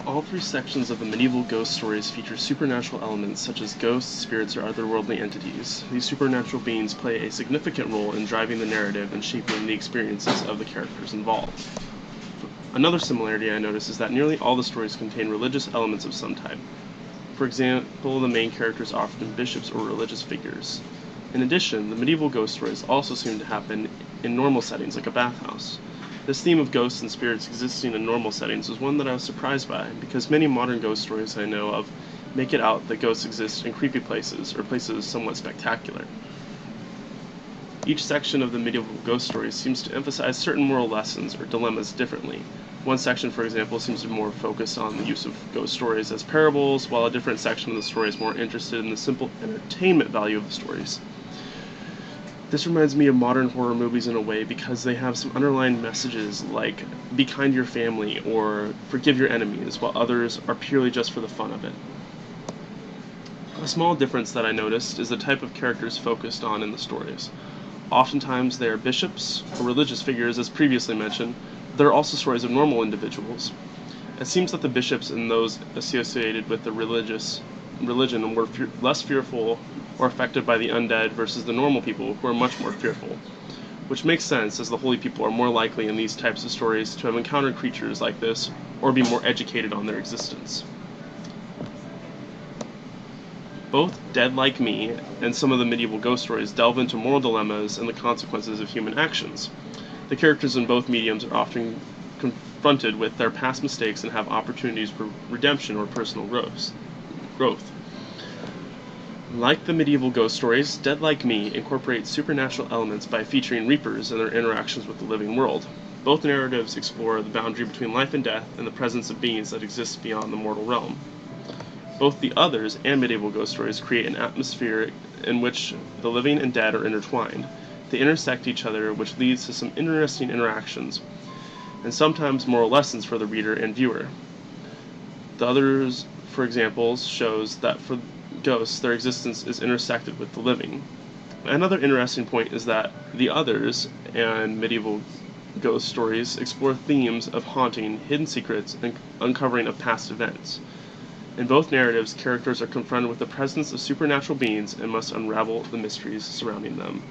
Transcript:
All three sections of the medieval ghost stories feature supernatural elements such as ghosts, spirits, or otherworldly entities. These supernatural beings play a significant role in driving the narrative and shaping the experiences of the characters involved. Another similarity I notice is that nearly all the stories contain religious elements of some type. For example, the main characters are often bishops or religious figures. In addition, the medieval ghost stories also seem to happen in normal settings like a bathhouse. This theme of ghosts and spirits existing in normal settings was one that I was surprised by, because many modern ghost stories I know of make it out that ghosts exist in creepy places, or places somewhat spectacular. Each section of the medieval ghost stories seems to emphasize certain moral lessons or dilemmas differently. One section, for example, seems to be more focused on the use of ghost stories as parables, while a different section of the story is more interested in the simple entertainment value of the stories. This reminds me of modern horror movies in a way because they have some underlying messages like be kind to your family or forgive your enemies, while others are purely just for the fun of it. A small difference that I noticed is the type of characters focused on in the stories. Oftentimes they are bishops or religious figures, as previously mentioned, but there are also stories of normal individuals. It seems that the bishops and those associated with the religion were less fearful or affected by the undead versus the normal people who are much more fearful. Which makes sense, as the holy people are more likely in these types of stories to have encountered creatures like this or be more educated on their existence. Both Dead Like Me and some of the medieval ghost stories delve into moral dilemmas and the consequences of human actions. The characters in both mediums are often confronted with their past mistakes and have opportunities for redemption or personal growth. Like the medieval ghost stories, Dead Like Me incorporates supernatural elements by featuring reapers and their interactions with the living world. Both narratives explore the boundary between life and death and the presence of beings that exist beyond the mortal realm. Both the Others and medieval ghost stories create an atmosphere in which the living and dead are intertwined. They intersect each other, which leads to some interesting interactions, and sometimes moral lessons for the reader and viewer. The Others, for example, shows that for ghosts, their existence is intersected with the living. Another interesting point is that the Others and medieval ghost stories explore themes of haunting, hidden secrets, and uncovering of past events. In both narratives, characters are confronted with the presence of supernatural beings and must unravel the mysteries surrounding them.